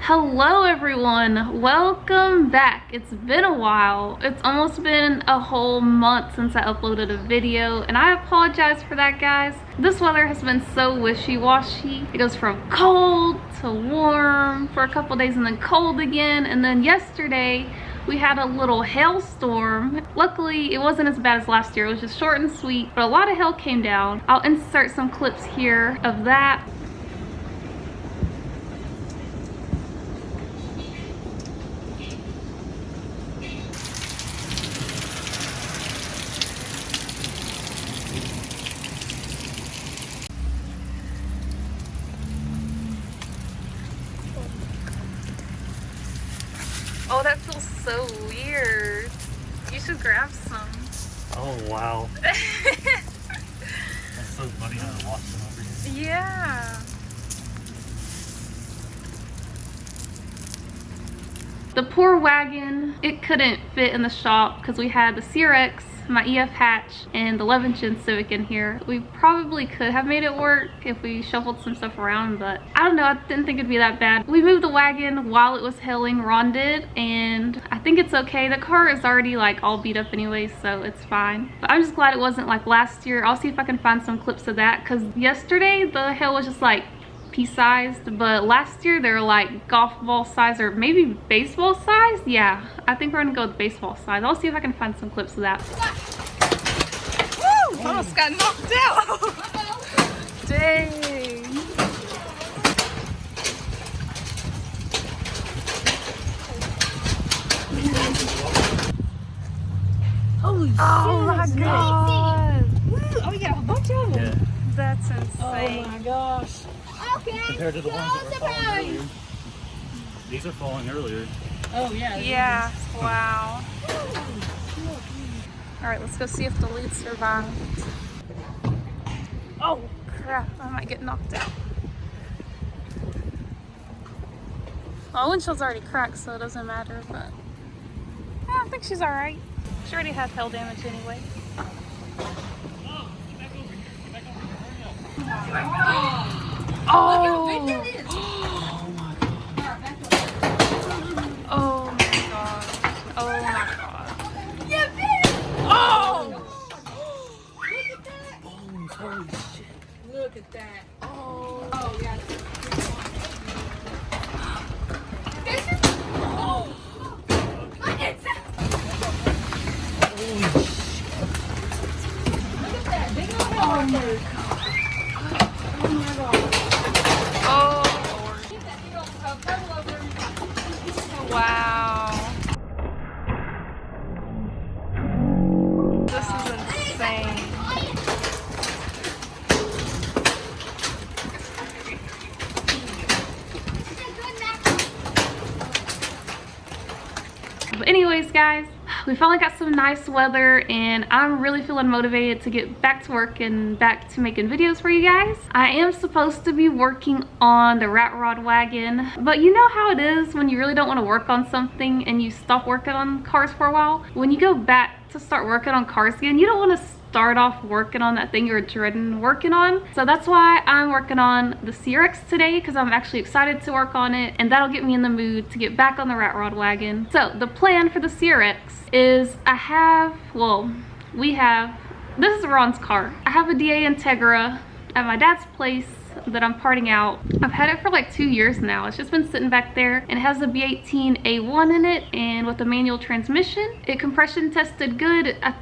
Hello everyone, welcome back. It's been a while. It's almost been a whole month since I uploaded a video, and I apologize for that, guys. This weather has been so wishy-washy. It goes from cold to warm for a couple days and then cold again, and then yesterday we had a little hailstorm. Luckily, it wasn't as bad as last year. It was just short and sweet, but a lot of hail came down. I'll insert some clips here of that. Oh, that feels so weird. You should grab some. Oh, wow. That's so funny how I watch them over here. Yeah. The poor wagon, it couldn't fit in the shop because we had the CRX, my EF hatch, and the 11-gen Civic in here. We probably could have made it work if we shuffled some stuff around, but I don't know, I didn't think it'd be that bad. We moved the wagon while it was hailing, Ron did, and I think it's okay. The car is already like all beat up anyway, so it's fine. But I'm just glad it wasn't like last year. I'll see if I can find some clips of that, because yesterday the hail was just like pea-sized, but last year they were like golf ball size or maybe baseball size. Yeah, I think we're gonna go with baseball size. I'll see if I can find some clips of that. Woo! Almost got knocked out. Dang. Holy Oh my god. Oh, you got a bunch of them. Yeah. That's Oh insane. my gosh. Okay. Compared to the ones that were falling earlier. These are falling earlier. Oh yeah. Yeah, wow. Alright, let's go see if the lead survived. Oh crap, I might get knocked out. My windshield's already cracked, so it doesn't matter, but yeah, I think she's alright. She already had hail damage anyway. Oh! Look how big that is. Oh my god. Oh my god. Yeah, big. Oh! Look at that. Bones, holy shit. Look at that. Oh. Oh yeah. Holy shit. Look at that. Big old head right there. Oh my god. Oh Lord. Get that big old pedal over. Wow. This is insane. But anyways, guys, we finally got some nice weather and I'm really feeling motivated to get back to work and back to making videos for you guys. I am supposed to be working on the rat rod wagon, but you know how it is when you really don't want to work on something and you stop working on cars for a while? When you go back to start working on cars again, you don't want to start off working on that thing you're dreading working on. So that's why I'm working on the CRX today, because I'm actually excited to work on it, and that'll get me in the mood to get back on the rat rod wagon. So the plan for the CRX is this is Ron's car. I have a DA Integra at my dad's place that I'm parting out. I've had it for like 2 years now. It's just been sitting back there, and it has a B18 A1 in it and with a manual transmission. It compression tested good. I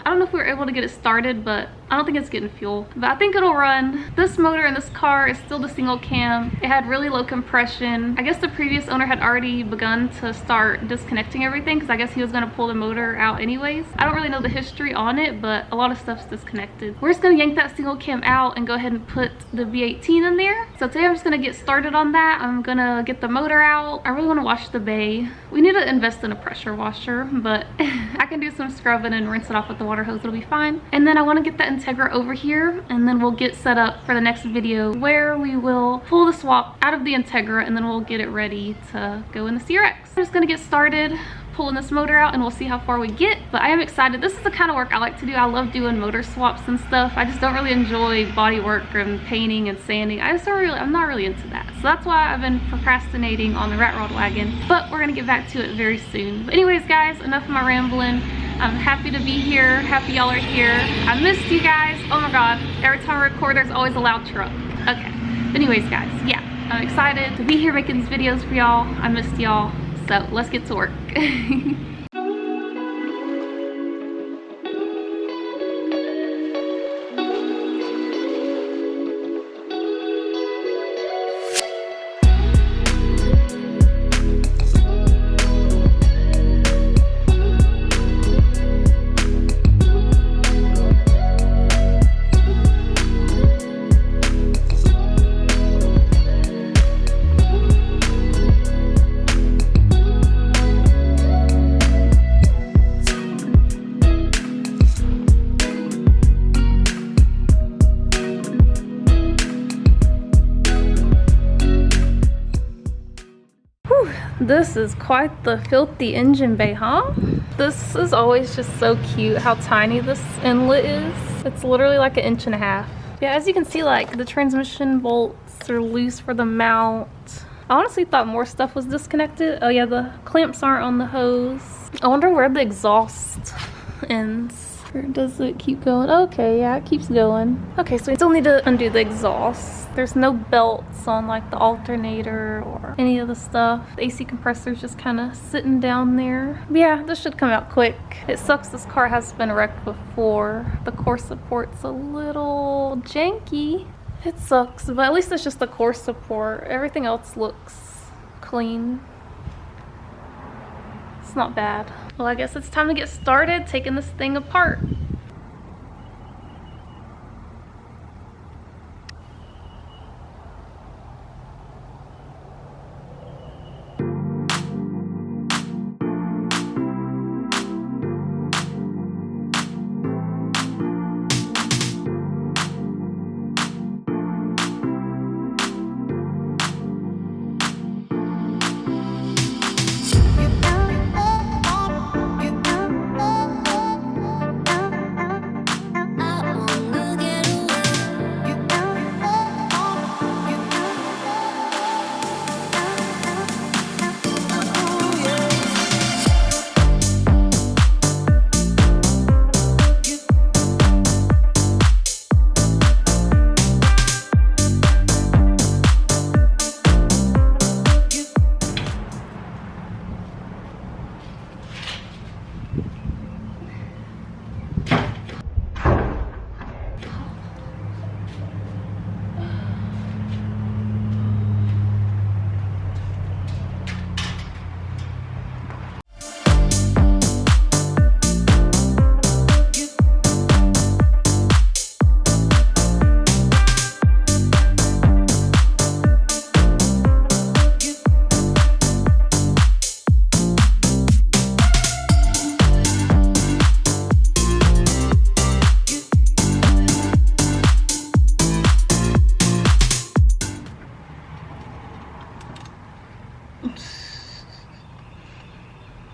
don't know if we were able to get it started, but I don't think it's getting fuel, but I think it'll run. This motor in this car is still the single cam. It had really low compression. I guess the previous owner had already begun to start disconnecting everything because I guess he was going to pull the motor out anyways. I don't really know the history on it, but a lot of stuff's disconnected. We're just going to yank that single cam out and go ahead and put the B18 in there. So today I'm just going to get started on that. I'm going to get the motor out. I really want to wash the bay. We need to invest in a pressure washer, but I can do some scrubbing and rinse it off with the water hose. It'll be fine. And then I want to get that Integra over here, and then we'll get set up for the next video where we will pull the swap out of the Integra and then we'll get it ready to go in the CRX. I'm just going to get started pulling this motor out, and we'll see how far we get. But I am excited. This is the kind of work I like to do. I love doing motor swaps and stuff. I just don't really enjoy body work and painting and sanding. I'm not really into that. So that's why I've been procrastinating on the rat rod wagon, but we're gonna get back to it very soon. But anyways guys, enough of my rambling. I'm happy to be here. Happy y'all are here. I missed you guys. Oh my god. Every time I record, there's always a loud truck. Okay. But anyways guys, yeah. I'm excited to be here making these videos for y'all. I missed y'all. So let's get to work. This is quite the filthy engine bay, huh? This is always just so cute how tiny this inlet is. It's literally like 1.5 inches. Yeah, as you can see, like the transmission bolts are loose for the mount. I honestly thought more stuff was disconnected. Oh yeah, the clamps aren't on the hose. I wonder where the exhaust ends. Or does it keep going? Okay, yeah, it keeps going. Okay, so we still need to undo the exhaust. There's no belts on like the alternator or any of the stuff. The AC compressor's just kind of sitting down there. But yeah, this should come out quick. It sucks this car has been wrecked before. The core support's a little janky. It sucks, but at least it's just the core support. Everything else looks clean. It's not bad. Well, I guess it's time to get started taking this thing apart.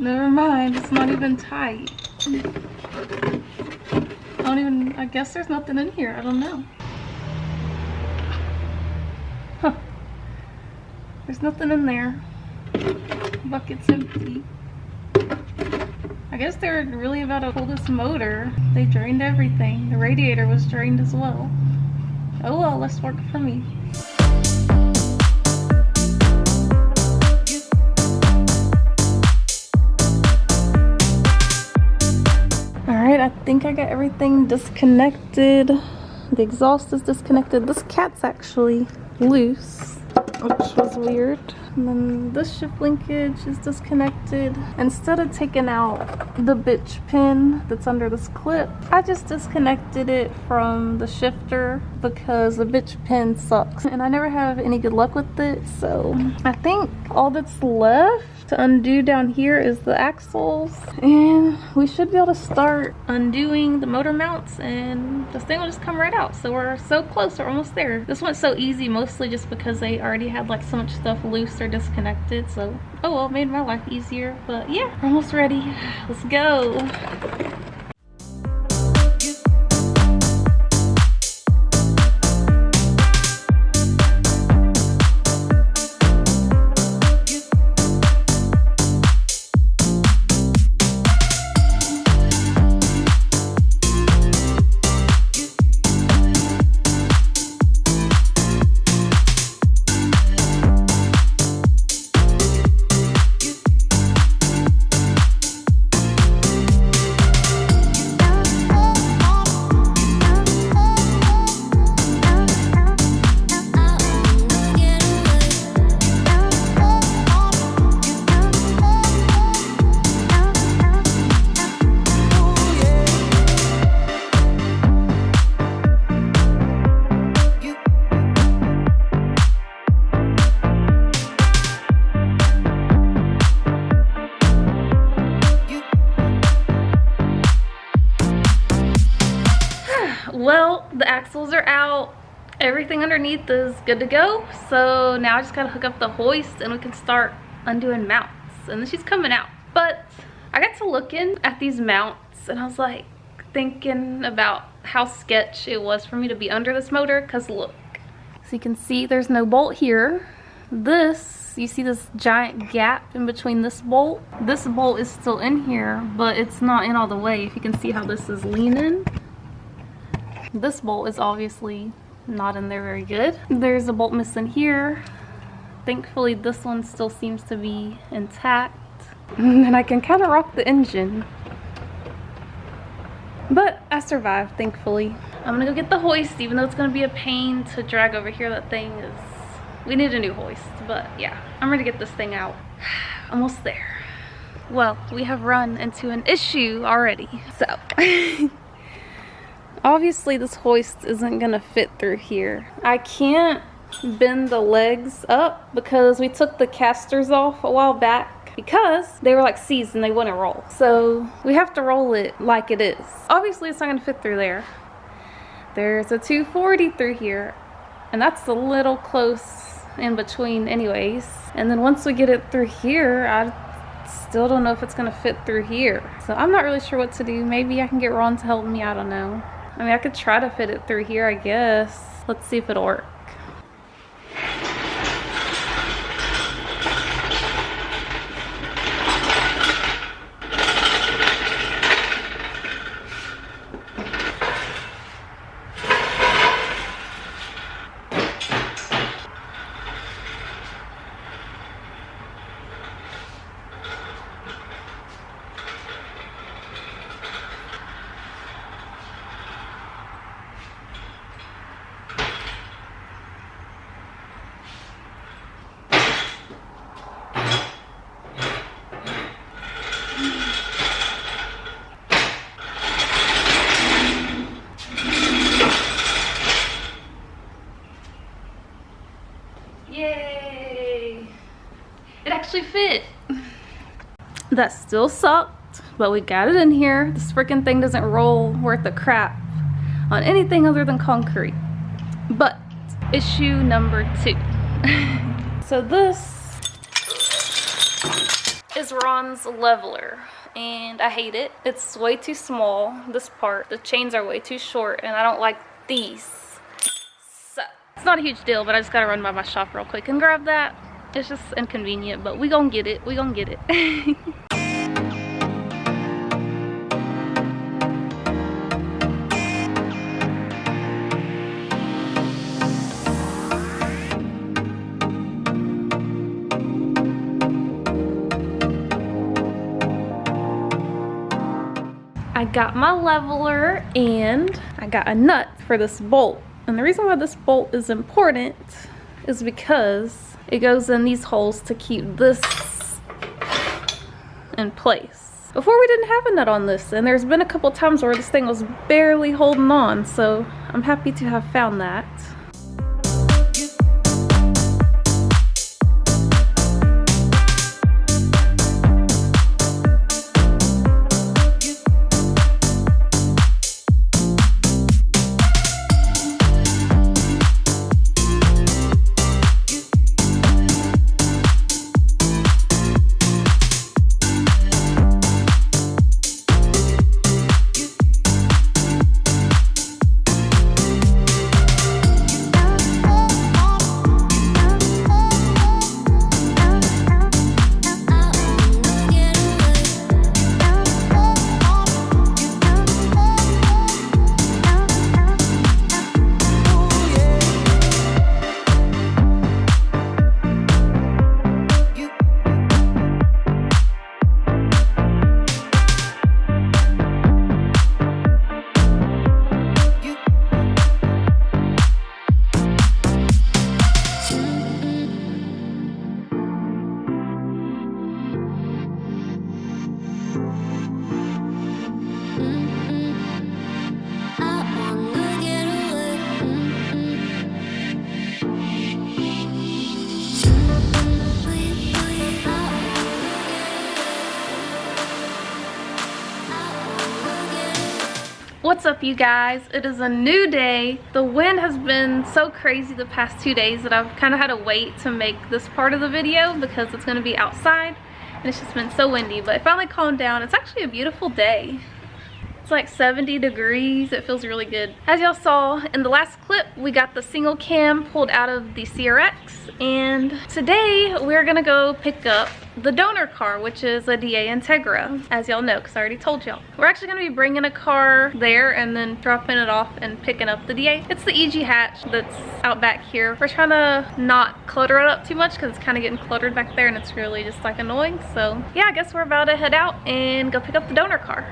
Never mind, it's not even tight. I guess there's nothing in here, I don't know. Huh. There's nothing in there. Bucket's empty. I guess they were really about to pull this motor. They drained everything. The radiator was drained as well. Oh well, less work for me. Alright, I think I got everything disconnected. The exhaust is disconnected. This cat's actually loose, which was weird. And then this shift linkage is disconnected. Instead of taking out the bitch pin that's under this clip, I just disconnected it from the shifter because the bitch pin sucks and I never have any good luck with it. So I think all that's left to undo down here is the axles, and we should be able to start undoing the motor mounts and this thing will just come right out. So we're so close, we're almost there. This went so easy, mostly just because they already had like so much stuff loose or they're disconnected, so oh well, made my life easier. But yeah, almost ready. Let's go. Well, the axles are out. Everything underneath is good to go. So now I just gotta hook up the hoist and we can start undoing mounts. And then she's coming out. But I got to looking at these mounts and I was like thinking about how sketch it was for me to be under this motor. Cause look, so you can see there's no bolt here. This, you see this giant gap in between this bolt? This bolt is still in here, but it's not in all the way. If you can see how this is leaning. This bolt is obviously not in there very good. There's a bolt missing here. Thankfully this one still seems to be intact. And I can kind of rock the engine. But I survived, thankfully. I'm gonna go get the hoist, even though it's gonna be a pain to drag over here. That thing is, we need a new hoist. But yeah, I'm ready to get this thing out. Almost there. Well, we have run into an issue already. So obviously this hoist isn't gonna fit through here. I can't bend the legs up because we took the casters off a while back because they were like C's and they wouldn't roll. So we have to roll it like it is. Obviously it's not gonna fit through there. There's a 240 through here and that's a little close in between anyways. And then once we get it through here, I still don't know if it's gonna fit through here. So I'm not really sure what to do. Maybe I can get Ron to help me, I don't know. I mean, I could try to fit it through here, I guess. Let's see if it'll work. Yay! It actually fit. That still sucked, but we got it in here. This freaking thing doesn't roll worth a crap on anything other than concrete. But issue number 2. So this is Ron's leveler and I hate it. It's way too small, this part. The chains are way too short and I don't like these. So it's not a huge deal, but I just gotta run by my shop real quick and grab that. It's just inconvenient, but we gonna get it. We gonna get it. I got my leveler and I got a nut for this bolt. And the reason why this bolt is important is because it goes in these holes to keep this in place. Before we didn't have a nut on this, and there's been a couple times where this thing was barely holding on, so I'm happy to have found that. What's up, you guys? It is a new day. The wind has been so crazy the past 2 days that I've kind of had to wait to make this part of the video because it's going to be outside and it's just been so windy, but it finally calmed down. It's actually a beautiful day. It's like 70 degrees. It feels really good. As y'all saw in the last clip, we got the single cam pulled out of the CRX, and today we're gonna go pick up the donor car, which is a DA Integra, as y'all know, because I already told y'all. We're actually gonna be bringing a car there and then dropping it off and picking up the DA. It's the EG hatch that's out back here. We're trying to not clutter it up too much because it's kind of getting cluttered back there and it's really just like annoying. So yeah, I guess we're about to head out and go pick up the donor car.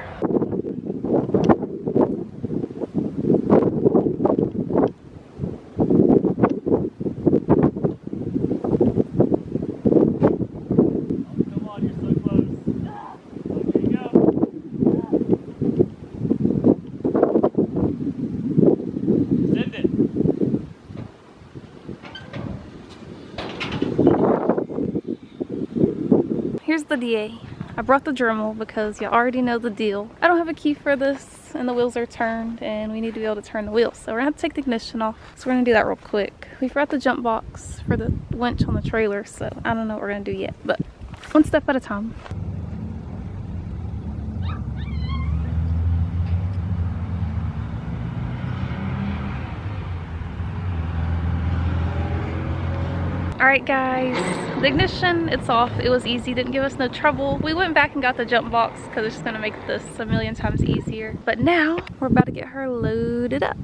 Here's the DA. I brought the Dremel because you already know the deal. I don't have a key for this and the wheels are turned and we need to be able to turn the wheels. So we're gonna have to take the ignition off. So we're gonna do that real quick. We forgot the jump box for the winch on the trailer, so I don't know what we're gonna do yet, but one step at a time. Alright guys, the ignition, it's off. It was easy, didn't give us no trouble. We went back and got the jump box because it's just gonna make this a million times easier. But now, we're about to get her loaded up.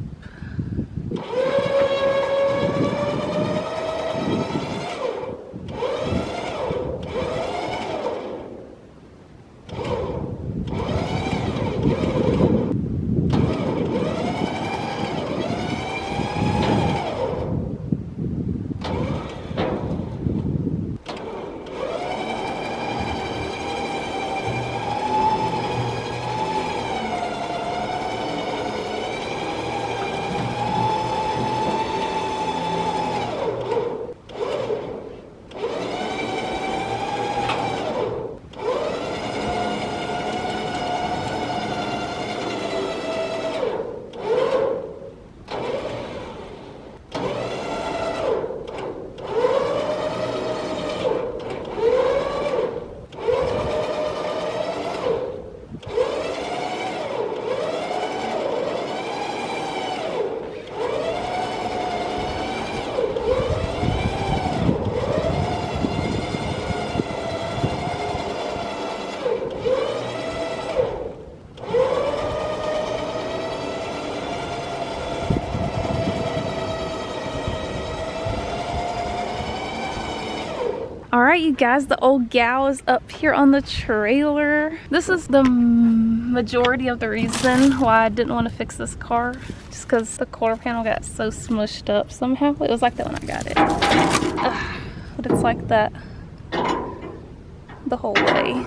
Alright you guys, the old gal is up here on the trailer. This is the majority of the reason why I didn't want to fix this car. Just because the quarter panel got so smushed up somehow. It was like that when I got it. Ugh, but it's like that the whole way.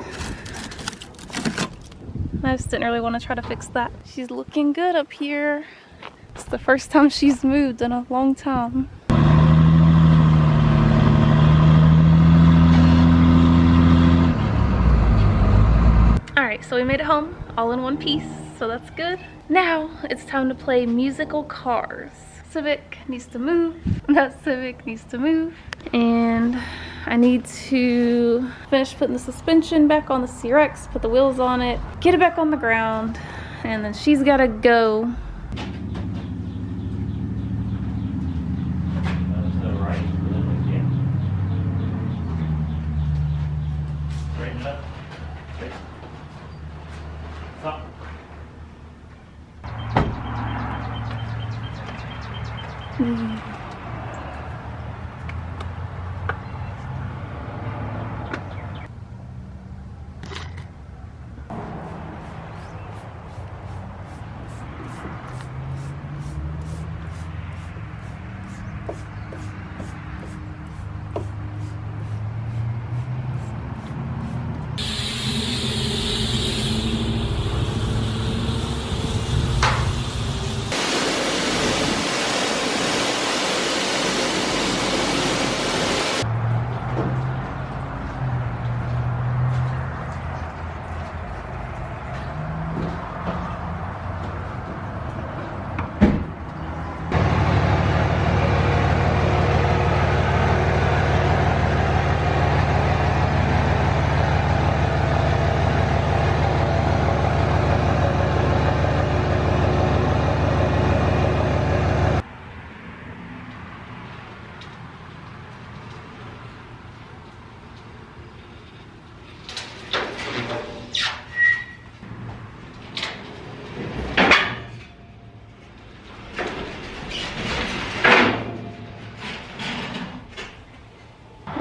I just didn't really want to try to fix that. She's looking good up here. It's the first time she's moved in a long time. Alright, so we made it home all in one piece, so that's good. Now it's time to play musical cars. Civic needs to move, that Civic needs to move, and I need to finish putting the suspension back on the CRX, put the wheels on it, get it back on the ground, and then she's gotta go.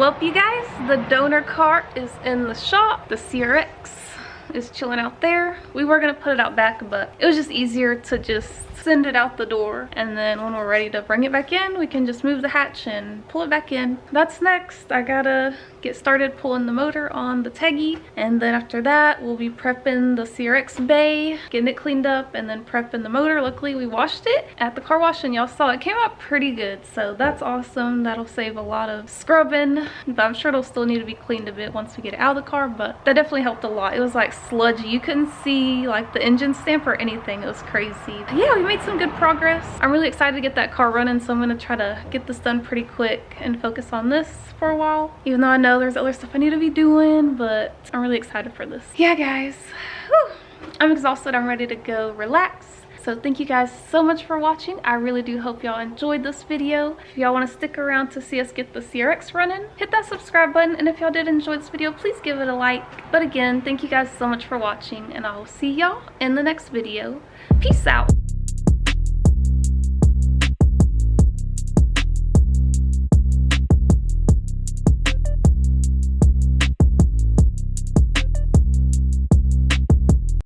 Well, you guys, the donor car is in the shop. The CRX is chilling out there. We were gonna put it out back, but it was just easier to just send it out the door, and then when we're ready to bring it back in, we can just move the hatch and pull it back in. That's next. I gotta get started pulling the motor on the Teggy, and then after that we'll be prepping the CRX bay, getting it cleaned up, and then prepping the motor. Luckily we washed it at the car wash and y'all saw it came out pretty good, so that's awesome. That'll save a lot of scrubbing, but I'm sure it'll still need to be cleaned a bit once we get it out of the car, but that definitely helped a lot. It was like sludgy. You couldn't see like the engine stamp or anything. It was crazy. But yeah, we made some good progress. I'm really excited to get that car running, so I'm gonna try to get this done pretty quick and focus on this for a while, even though I know there's other stuff I need to be doing, but I'm really excited for this. Yeah guys, whew. I'm exhausted. I'm ready to go relax. So thank you guys so much for watching. I really do hope y'all enjoyed this video. If y'all want to stick around to see us get the CRX running, hit that subscribe button, and if y'all did enjoy this video, please give it a like. But again, thank you guys so much for watching, and I will see y'all in the next video. Peace out.